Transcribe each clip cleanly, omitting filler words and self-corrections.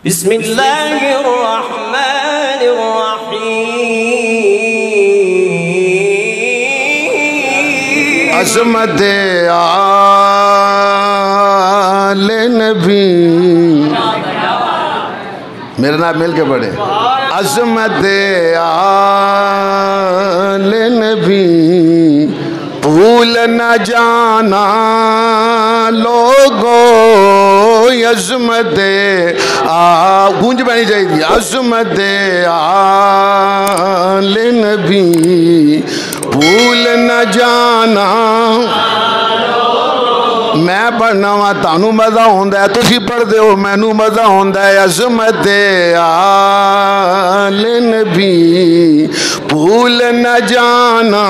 बिस्मिल्लाहिर्रहमानिर्रहीम। अज़मत आले नबी, मेरा नाम मिल के पढ़े। अज़मत आले नबी भूल न जाना लोगो, अज़मत गूंज बनी चाहिए। अज़मत आले नबी भूल न जाना। मैं पढ़ना वा तानू मज़ा आउंदा है, तुसी पढ़दे हो मैनू मज़ा आउंदा है। अज़मत आले नबी भूल न जाना।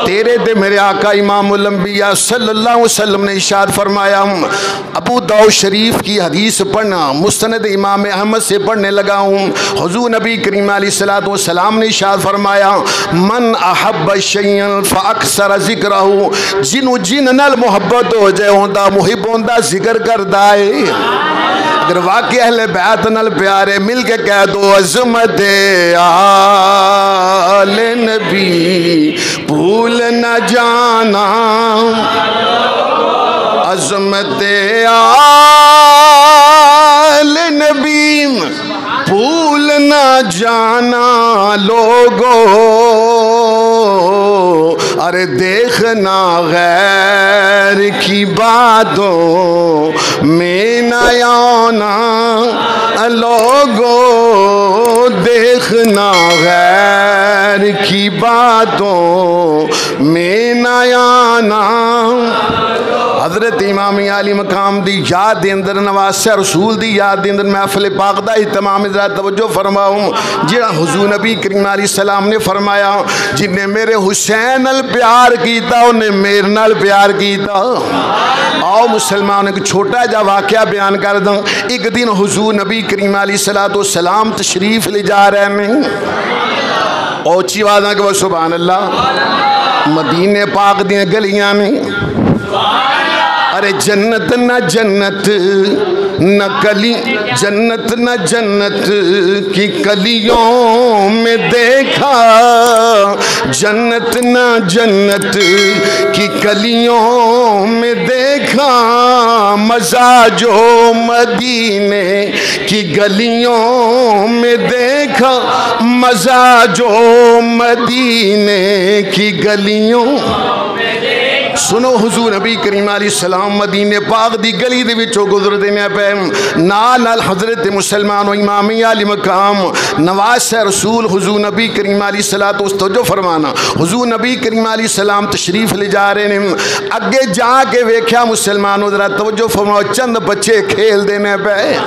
तेरे ते मेरे आका इमामुल अंबिया सल्लल्लाहु अलैहि वसल्लम ने इरशाद फरमाया। अबू दाऊद शरीफ की हदीस पढ़ना मुस्तनद इमाम अहमद से पढ़ने लगा हूँ। हुज़ूर नबी करीम अलैहिस्सलातु वस्सलाम ने इरशाद फरमाया, मन अहब्ब शैयन फअक्सर ज़िक्रहु, जिन्हों जिन नाल मोहब्बत हो जाए होंदा मुहिब होंदा जिक्र करदा है। अगर वाकई अहले बैत नाल प्यार है मिल के कह दो, अज़मत आले नबी भूल न जाना। अज़मत आले नबी भूल न जाना लोगो, अरे देखना गैर की बातों में न आना लोगो, देखना गैर की बातों में न आना। हज़रत इमाम आली मकाम दी याद दे अंदर नवासे रसूल दी याद दे अंदर महफिल पाक दा इत्माम ज़रा तवज्जो फरमाऊं। जिहड़ा हुज़ूर नबी करीम अलैहिस्सलाम ने फरमाया, जिन्हें मेरे हुसैन नाल प्यार कीता उन्हें मेरे नाल प्यार कीता। आओ मुसलमान एक छोटा जा वाक़या बयान कर दूं। एक दिन हुज़ूर नबी करीम अलैहिस्सलाम तशरीफ ले जा रहे हैं। ओची आवाज़ के वो सुभान अल्लाह। मदीने पाक दी गलियां में अरे जन्नत न जन्नत न कली, जन्नत न जन्नत की कलियों में देखा, जन्नत न जन्नत की कलियों में देखा, मज़ा जो मदीने की गलियों में देखा, मज़ा जो मदीने की गलियों। सुनो हुजूर नबी करीम अलैहिस्सलाम मदीने पाक दी गली दे विचों गुजरदे ने पे नाल हज़रत मुसलमान इमाम आली मकाम नवासे रसूल हुजूर नबी करीम अलैहिस्सलातु वस्सलाम फरमाना। हुजूर नबी करीम अलैहिस्सलाम तशरीफ ले जा रहे ने। अगे जाके वेख्या मुसलमानों ज़रा तवज्जो फरमाओ, चंद बच्चे खेलदे ने पे।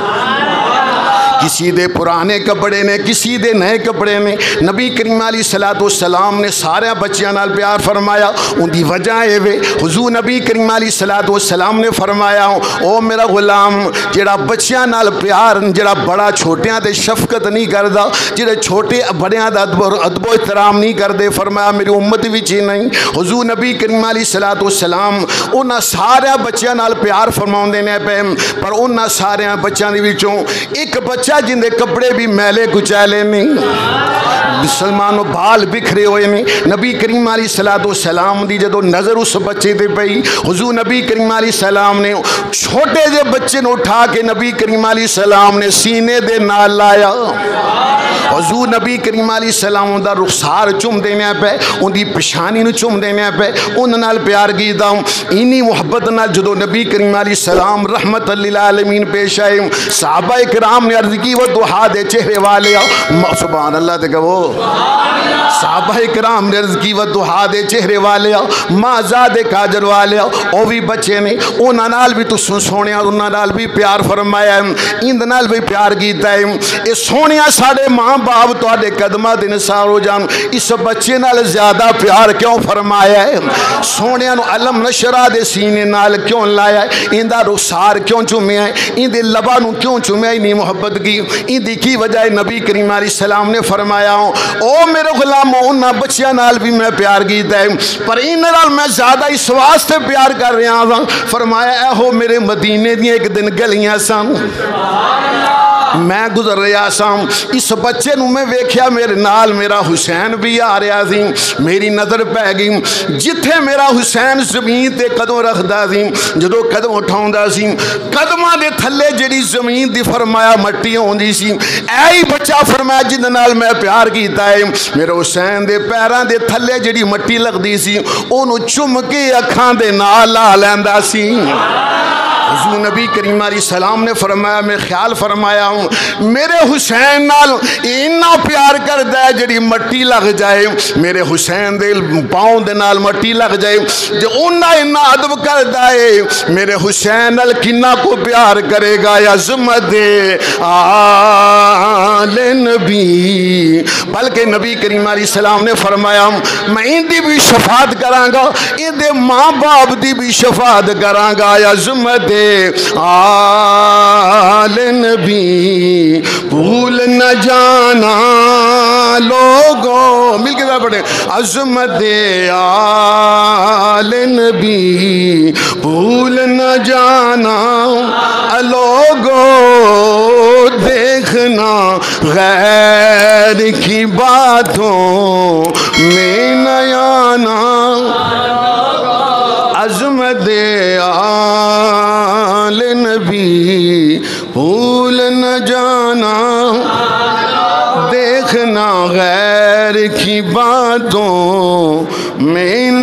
किसी दे पुराने कपड़े ने, किसी दे नए कपड़े ने। नबी करीम अलैहिस्सलातु वस्सलाम ने सारे बच्चों नाल प्यार फरमाया। उनकी वजह है वे हुजूर नबी करीम अलैहिस्सलातु वस्सलाम ने फरमाया, ओ मेरा गुलाम जेड़ा बच्चों नाल प्यार, जेड़ा बड़ा छोटियां ते शफकत नहीं करदा, जेड़े छोटे बड़ियां दा अदबो एहतराम नहीं करते, फरमाया मेरी उम्मत विच ही नहीं। हुजूर नबी करीम अलैहिस्सलातु वस्सलाम उन्हां सारे बच्चों नाल प्यार फरमाउंदे ने पे। पर उन्हां सारे बच्चों दे विचों एक बच्चा जिंदे कपड़े भी मैले कुचैले नहीं, मुसलमानों बाल बिखरे हुए ने। नबी करीम अलैहिस्सलातु वस्सलाम दी जदों नज़र उस बच्चे ते पई, हुजूर नबी करीम अलैहिस्सलाम ने छोटे जे बच्चे ने उठा के नबी करीम अलैहिस्सलाम ने सीने दे नाल लाया। हुजूर नबी करीम अलैहिस्सलाम दा रुखसार चुम देने पे, उनकी पेशानी नूं चुम देने पे, उन नाल प्यार कीता। इन्नी मुहब्बत नाल जदों नबी करीम अलैहिस्सलाम रहमतुल लिल आलमीन पेश आए, सहाबा इकराम ने अर्ज की वो दुहा दे चेहरे वाले सुभान अल्लाह ते कहो। सहाबा इकराम ने अर्ज की वो दुहा दे चेहरे वाले माजा दे काजर वाले ओ भी बच्चे ने, उन्हां नाल भी तुसीं सोने उन्हां नाल भी प्यार फरमाया, इंद नाल भी प्यार कीता है। ये सोने साडे मां बाप तुहाडे कदमां दे निसार हो जान, इस बच्चे नाल ज्यादा प्यार क्यों फरमाया है? सोने नूं अलम नशरा दे सीने नाल क्यों लाया है? इंदा रुखसार क्यों चुमिया है? इंदे लबा नूं क्यों चुमिया? इन्नी मुहब्बत गई। इंदी की वजह नबी करीम अलैहिस्सलाम ने फरमाया ओ मेरे गुलामों उन्होंने बच्चों नाल भी मैं प्यार किया है पर इन्हां नाल मैं ज़्यादा इस वास्ते प्यार कर रहा हाँ। फरमाया एहो मेरे मदीने दी एक दिन गलियां सन मैं गुजर रहा सा इस बच्चे नूं मैं वेख्या मेरे नाल मेरा हुसैन भी आ रहा सी। मेरी नज़र पै गई जिथे मेरा हुसैन जमीन ते कदों रखदा सी जदों कदम उठाउंदा सी कदमां दे थल्ले जिहड़ी जमीन दी फरमाया मट्टी आउंदी सी ऐ ही बच्चा फरमाया जिहदे नाल मैं प्यार कीता है मेरे हुसैन दे पैरां दे थल्ले जिहड़ी मट्टी लगदी सी ओनू चुम के अखां दे नाल ला लैंदा सी। हुजूर नबी करीम अलैहिस्सलाम ने फरमाया मैं ख्याल फरमाया हूँ मेरे हुसैन नाल इन्ना प्यार करता है जिहड़ी मट्टी लग जाए मेरे हुसैन दे पाँव दे नाल मट्टी लग जाए जो उन्ना इन्ना अदब करता है मेरे हुसैन नाल किन्ना को प्यार करेगा। अज़मत आले नबी बल्कि नबी करीम अलैहिस्सलाम ने फरमाया मैं इनकी भी शफात करांगा इहदे माँ बाप की भी शफात करांगा। अज़मत आले नबी भूल न जाना लोगों मिलके जरा पढ़े अज़मत आले नबी भूल न जाना लोगों देखना गैर की बातों में न आना। अज़मत आले नबी भूल न जाना देखना गैर की बातों में न